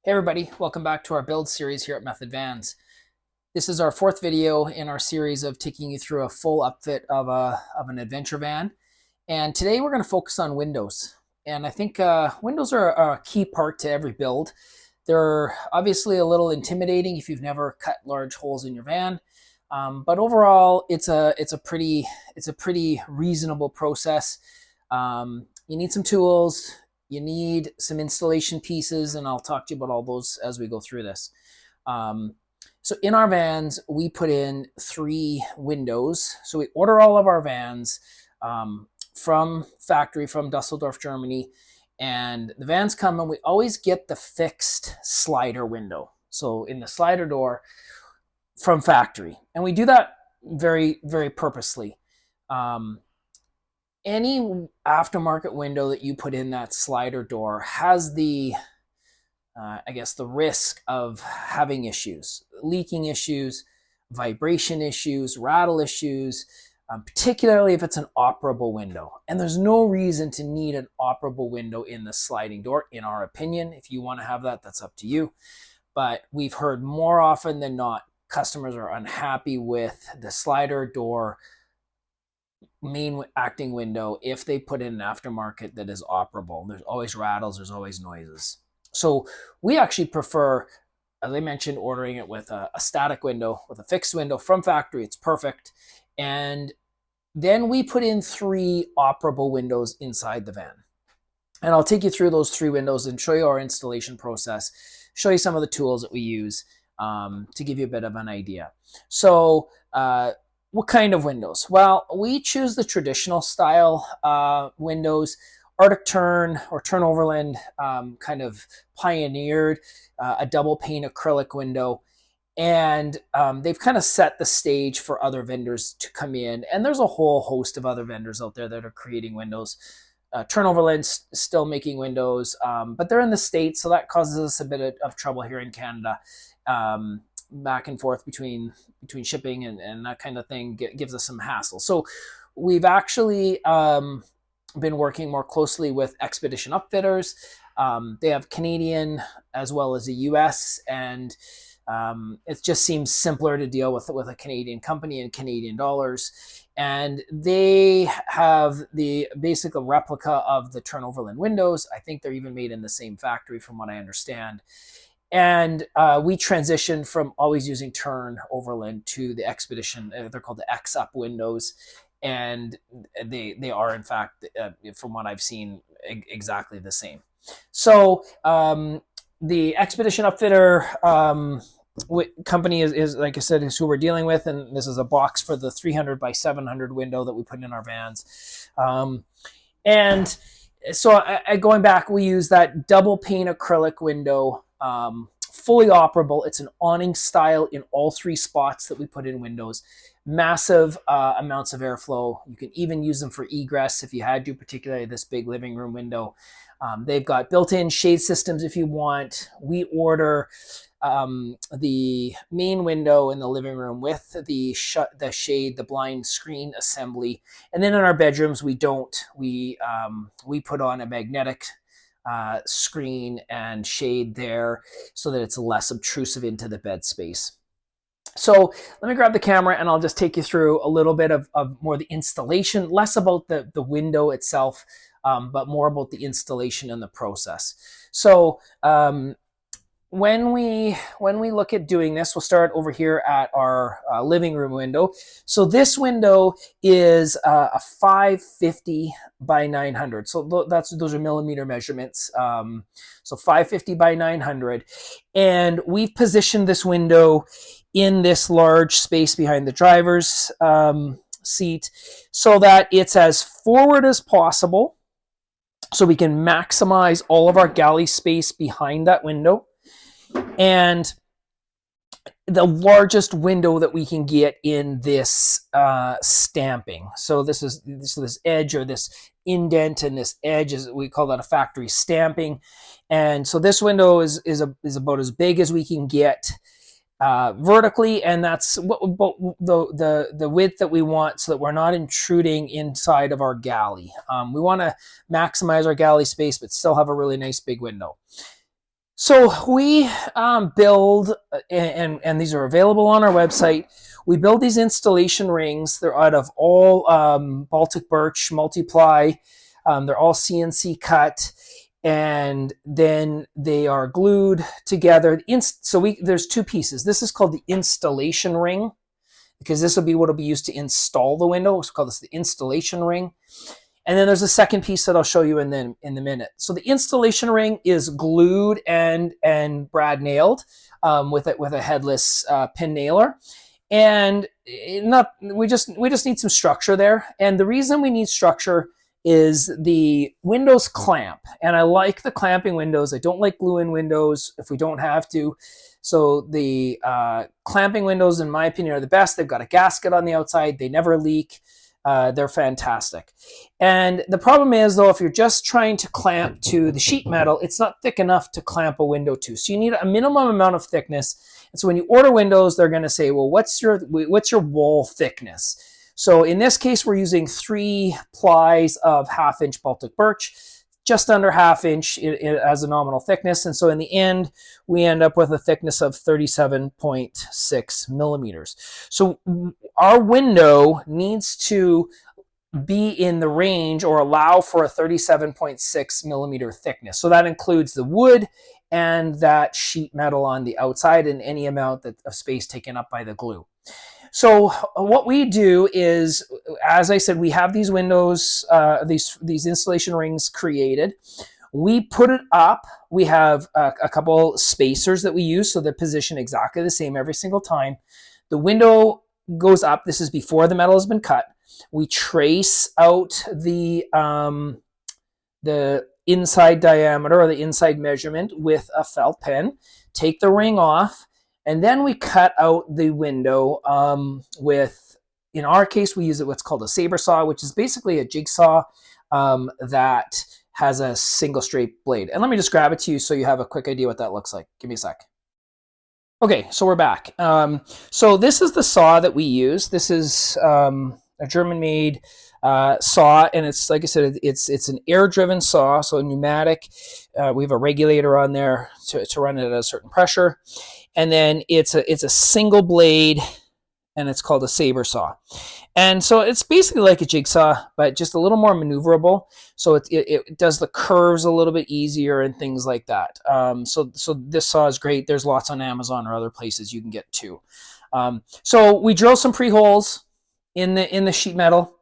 Hey everybody, welcome back to our build series here at Method Vans. This is our fourth video in our series of taking you through a full upfit of an adventure van. And today we're going to focus on windows. And I think windows are a key part to every build. They're obviously a little intimidating if you've never cut large holes in your van. But overall, it's a pretty reasonable process. You need some tools. You need some installation pieces, and I'll talk to you about all those as we go through this. So in our vans, we put in 3 windows. So we order all of our vans from factory, from Dusseldorf, Germany, and the vans come and we always get the fixed slider window. So in the slider door from factory, and we do that very, very purposely. Any aftermarket window that you put in that slider door has the, I guess, the risk of having issues, leaking issues, vibration issues, rattle issues, particularly if it's an operable window. And there's no reason to need an operable window in the sliding door, in our opinion. If you want to have that, that's up to you. But we've heard more often than not, customers are unhappy with the slider door main acting window if they put in an aftermarket that is operable. There's always rattles, there's always noises. So we actually prefer, as I mentioned, ordering it with a static window, with a fixed window from factory. It's perfect. And then we put in 3 operable windows inside the van. And I'll take you through those 3 windows and show you our installation process, show you some of the tools that we use to give you a bit of an idea. So what kind of windows? Well, we choose the traditional style windows. Arctic Tern or Tern Overland kind of pioneered a double pane acrylic window, and they've kind of set the stage for other vendors to come in. And there's a whole host of other vendors out there that are creating windows. Tern Overland's still making windows, but they're in the States, so that causes us a bit of trouble here in Canada. Back and forth between shipping and that kind of thing gives us some hassle. So we've actually been working more closely with Expedition Upfitters. They have Canadian as well as a US, and it just seems simpler to deal with a Canadian company and Canadian dollars. And they have the basic replica of the Tern Overland windows. I think they're even made in the same factory from what I understand. And we transitioned from always using Tern Overland to the Expedition. They're called the X-Up windows. And they are, in fact, from what I've seen, exactly the same. So the Expedition Upfitter company is, like I said, is who we're dealing with. And this is a box for the 300 by 700 window that we put in our vans. And so going back, we use that double pane acrylic window, fully operable. It's an awning style in all 3 spots that we put in windows. Massive amounts of airflow. You can even use them for egress if you had to, particularly this big living room window. They've got built-in shade systems if you want. We order the main window in the living room with the shade, the blind screen assembly. And then in our bedrooms, we don't. We put on a magnetic screen and shade there so that it's less obtrusive into the bed space. So let me grab the camera and I'll just take you through a little bit of more the installation, less about the window itself, but more about the installation and the process. So when we look at doing this, we'll start over here at our living room window. So this window is a 550 by 900. So those are millimeter measurements. So 550 by 900. And we've positioned this window in this large space behind the driver's seat so that it's as forward as possible, so we can maximize all of our galley space behind that window, and the largest window that we can get in this stamping. So this edge, or this indent, and this edge, we call that a factory stamping. And so this window is about as big as we can get vertically, and that's the width that we want, so that we're not intruding inside of our galley. We want to maximize our galley space but still have a really nice big window. So we build, and these are available on our website. We build these installation rings. They're out of all Baltic birch multiply. They're all CNC cut, and then they are glued together. There's two pieces. This is called the installation ring because this will be what will be used to install the window. It's called this the installation ring. And then there's a second piece that I'll show you in the minute. So the installation ring is glued and brad nailed with a headless pin nailer, and we just need some structure there. And the reason we need structure is the windows clamp, and I like the clamping windows. I don't like glue-in windows if we don't have to. So the clamping windows, in my opinion, are the best. They've got a gasket on the outside. They never leak. They're fantastic. And the problem is, though, if you're just trying to clamp to the sheet metal, it's not thick enough to clamp a window to. So you need a minimum amount of thickness. And so when you order windows, they're going to say, well, what's your wall thickness? So in this case, we're using 3 plies of 1/2 inch Baltic birch, just under 1/2 inch as a nominal thickness. And so in the end, we end up with a thickness of 37.6 millimeters. So our window needs to be in the range or allow for a 37.6 millimeter thickness. So that includes the wood and that sheet metal on the outside and any amount of space taken up by the glue. So what we do is, as I said, we have these windows, these installation rings created. We put it up. We have a couple spacers that we use so they're positioned exactly the same every single time. The window goes up. This is before the metal has been cut. We trace out the inside diameter or the inside measurement with a felt pen, take the ring off, and then we cut out the window with, in our case, we use what's called a saber saw, which is basically a jigsaw that has a single straight blade. And let me just grab it to you so you have a quick idea what that looks like. Give me a sec. Okay, so we're back. So this is the saw that we use. This is a German-made saw, and it's, like I said, it's an air-driven saw, so a pneumatic. We have a regulator on there to run it at a certain pressure, and then it's a single blade, and it's called a saber saw. And so it's basically like a jigsaw, but just a little more maneuverable. So it does the curves a little bit easier and things like that. So this saw is great. There's lots on Amazon or other places you can get too. So we drill some pre-holes in the sheet metal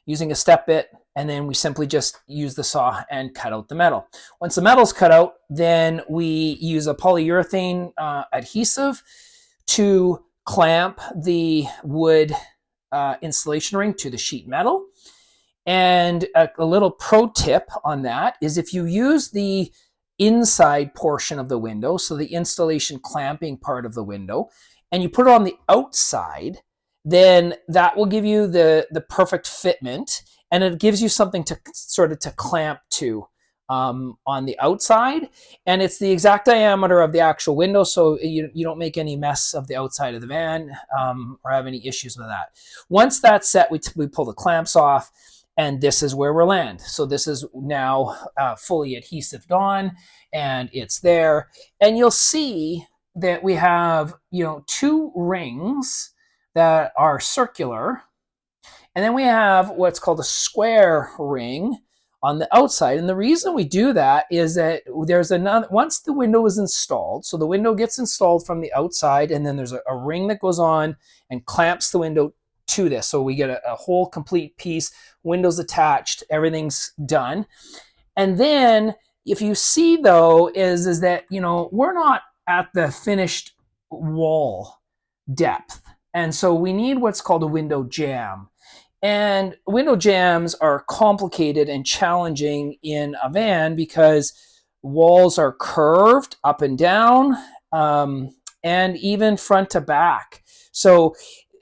using a step bit, and then we simply just use the saw and cut out the metal. Once the metal's cut out, then we use a polyurethane adhesive to clamp the wood installation ring to the sheet metal. And a little pro tip on that is if you use the inside portion of the window, so the installation clamping part of the window, and you put it on the outside, then that will give you the perfect fitment, and it gives you something to sort of to clamp to on the outside, and it's the exact diameter of the actual window, so you don't make any mess of the outside of the van or have any issues with that. Once that's set, we pull the clamps off, and this is where we'll land. So this is now fully adhesived on, and it's there, and you'll see that we have 2 rings that are circular, and then we have what's called a square ring on the outside. And the reason we do that is that there's another, once the window is installed, so the window gets installed from the outside, and then there's a ring that goes on and clamps the window to this. So we get a whole complete piece, windows attached, everything's done. And then if you see though, is that, we're not at the finished wall depth. And so we need what's called a window jamb. And window jambs are complicated and challenging in a van because walls are curved up and down and even front to back. So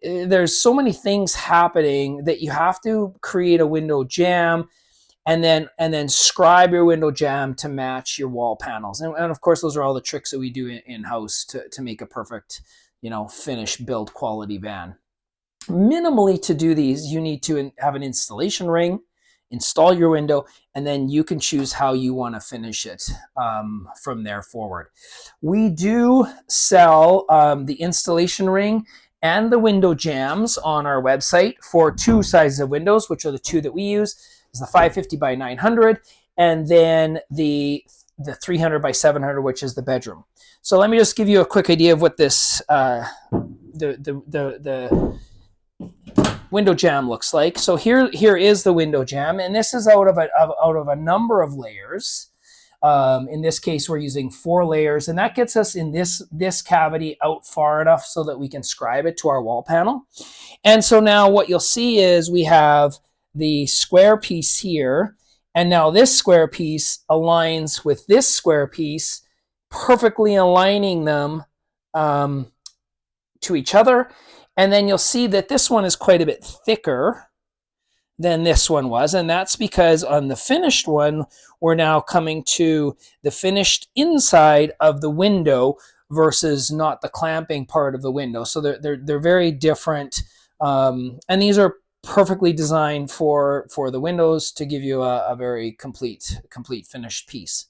there's so many things happening that you have to create a window jamb and then scribe your window jamb to match your wall panels. And of course, those are all the tricks that we do in-house to make a perfect, finished build quality van. Minimally, to do these, you need to have an installation ring install your window, and then you can choose how you want to finish it from there forward. We do sell the installation ring and the window jams on our website for two sizes of windows, which are the two that we use. Is the 550 by 900, and then the 300 by 700, which is the bedroom. So let me just give you a quick idea of what this the window jamb looks like. So here is the window jamb, and this is out of a number of layers. In this case, we're using 4 layers, and that gets us in this cavity out far enough so that we can scribe it to our wall panel. And so now what you'll see is we have the square piece here, and now this square piece aligns with this square piece, perfectly aligning them to each other. And then you'll see that this one is quite a bit thicker than this one was, and that's because on the finished one, we're now coming to the finished inside of the window versus not the clamping part of the window. So they're very different, and these are perfectly designed for the windows to give you a very complete finished piece.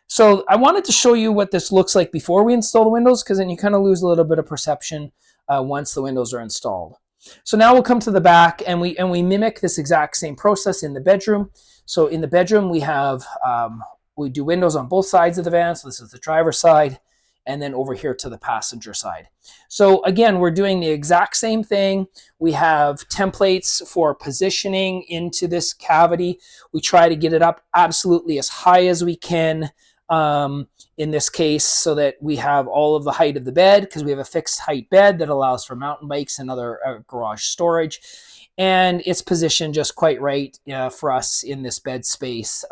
So I wanted to show you what this looks like before we install the windows, because then you kind of lose a little bit of perception once the windows are installed. So now we'll come to the back, and we mimic this exact same process in the bedroom. So in the bedroom, we have we do windows on both sides of the van. So this is the driver's side, and then over here to the passenger side. So again, we're doing the exact same thing. We have templates for positioning into this cavity. We try to get it up absolutely as high as we can in this case, so that we have all of the height of the bed, because we have a fixed height bed that allows for mountain bikes and other garage storage. And it's positioned just quite right for us in this bed space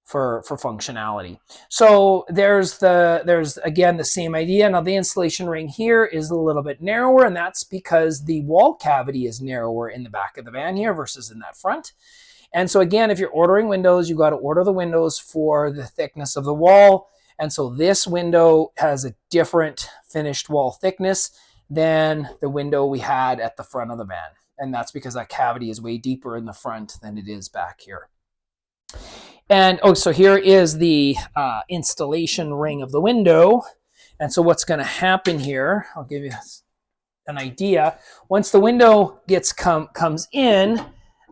for functionality. So there's again the same idea. Now the installation ring here is a little bit narrower, and that's because the wall cavity is narrower in the back of the van here versus in that front. And so again, if you're ordering windows, you've got to order the windows for the thickness of the wall. And so this window has a different finished wall thickness than the window we had at the front of the van. And that's because that cavity is way deeper in the front than it is back here. And so here is the installation ring of the window. And so what's going to happen here, I'll give you an idea. Once the window comes in,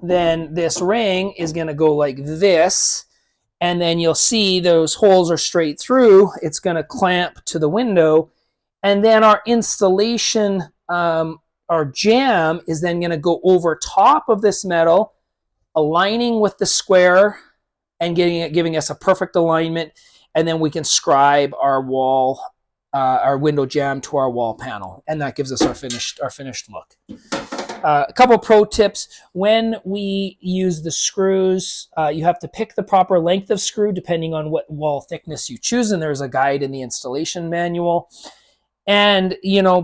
then this ring is going to go like this, and then you'll see those holes are straight through. It's going to clamp to the window, and then our installation, our jamb is then going to go over top of this metal, aligning with the square and giving us a perfect alignment, and then we can scribe our wall, our window jamb to our wall panel, and that gives us our finished look. A couple pro tips. When we use the screws, you have to pick the proper length of screw depending on what wall thickness you choose, and there's a guide in the installation manual. And,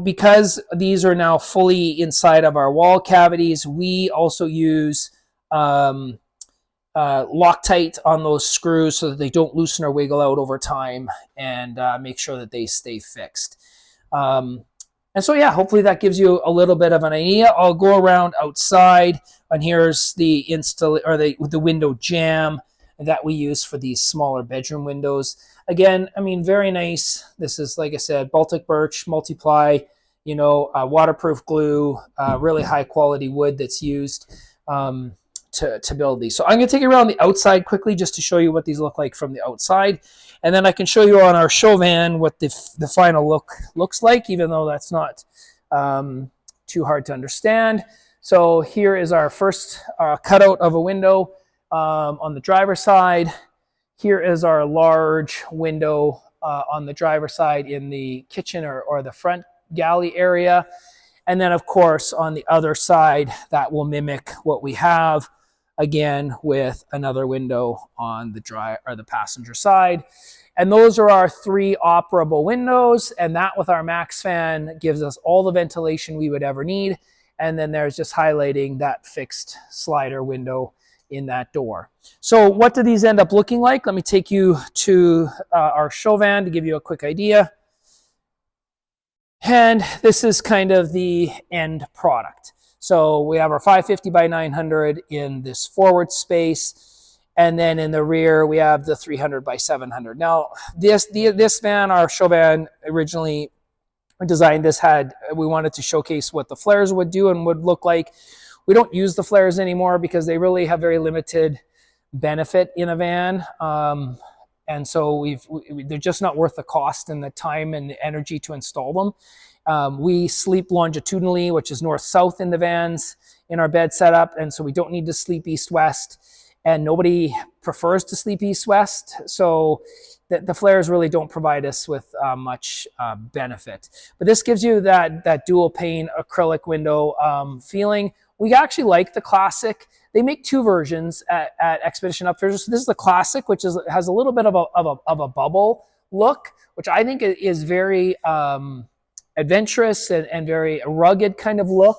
because these are now fully inside of our wall cavities, we also use Loctite on those screws so that they don't loosen or wiggle out over time, and make sure that they stay fixed. And so, yeah, hopefully that gives you a little bit of an idea. I'll go around outside, and here's the the window jamb that we use for these smaller bedroom windows. Again, I mean, very nice. This is, like I said, Baltic birch, multiply, waterproof glue, really high quality wood that's used to build these. So I'm going to take you around the outside quickly just to show you what these look like from the outside. And then I can show you on our show van what the final look looks like, even though that's not too hard to understand. So here is our first cutout of a window on the driver's side. Here is our large window on the driver's side in the kitchen or the front galley area. And then, of course, on the other side, that will mimic what we have, again, with another window on the passenger side. And those are our 3 operable windows, and that with our Max fan gives us all the ventilation we would ever need. And then there's just highlighting that fixed slider window in that door. So what do these end up looking like? Let me take you to our show van to give you a quick idea. And this is kind of the end product. So we have our 550 by 900 in this forward space. And then in the rear, we have the 300 by 700. Now, this van, our show van, originally designed this, we wanted to showcase what the flares would do and would look like. We don't use the flares anymore because they really have very limited benefit in a van. And so they're just not worth the cost and the time and the energy to install them. We sleep longitudinally, which is north-south in the vans in our bed setup. And so we don't need to sleep east-west. And nobody prefers to sleep east-west. So the flares really don't provide us with much benefit. But this gives you that dual pane acrylic window feeling. We actually like the classic. They make two versions at Expedition Upfitters. So this is the classic, which has a little bit of a bubble look, which I think is very adventurous and very rugged kind of look.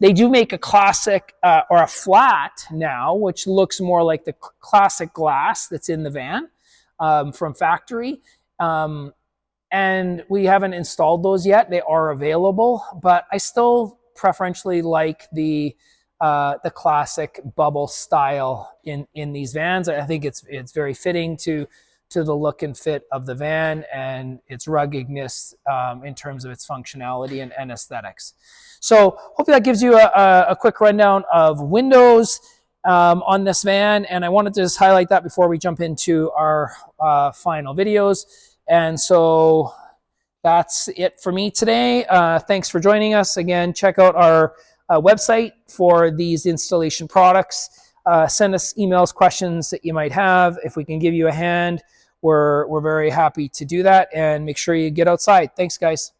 They do make a classic or a flat now, which looks more like the classic glass that's in the van from factory. And we haven't installed those yet. They are available, but I still preferentially like the classic bubble style in these vans. I think it's very fitting to the look and fit of the van and its ruggedness in terms of its functionality and aesthetics. So hopefully that gives you a quick rundown of windows on this van, and I wanted to just highlight that before we jump into our final videos. And so that's it for me today. Thanks for joining us. Again, check out our website for these installation products. Send us emails, questions that you might have. If we can give you a hand, we're very happy to do that. And make sure you get outside. Thanks, guys.